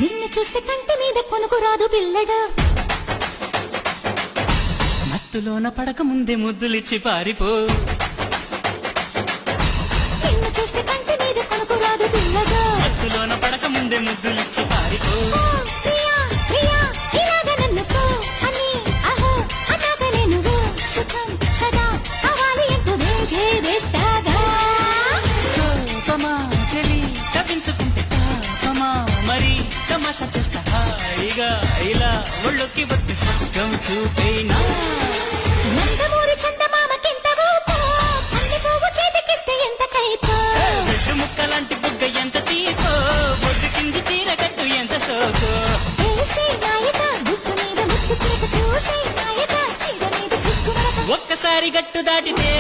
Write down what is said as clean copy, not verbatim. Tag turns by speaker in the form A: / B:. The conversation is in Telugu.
A: నిన్ను చూస్తే కంటి మీద కొనుకు రాదు పిల్లడా
B: మత్తులోన పడక ముందే ముద్దులిచ్చి పారిపో
A: నిన్ను చూస్తే కంటి మీద కొనుకు రాదు పిల్లడా
B: మత్తులోన పడక ముందే ముద్దులిచ్చి పారిపో
A: ఓ ప్రియా ప్రియా ఇలాగ నన్ను పో అని అహో అన్నాక నేను సుఖం సదా కావాలి అంటూ వేజేదెత్తాగా
B: కోపమా చెలి తప్పించుకుంటే పాపమా మరి తమాషా చేస్తా హాయిగా ఇలా ఒళ్ళొక్కి వస్తే స్వర్గం చూపేనా
A: నందమూరి చందమామకెంత ఊపో అన్ని పువ్వు చేతికిస్తే ఎంత కైపో
B: రెడ్డు ముక్కలాంటి బుగ్గ ఎంత తీపో బొడ్డు కింది చీర కట్టు ఎంత సోకో
A: వేసే నాయక గుట్టు మీద ముత్తు చిలక చూసే నాయక చీర మీద సిగ్గు మరక
B: ఒక్కసారి గట్టు దాటితే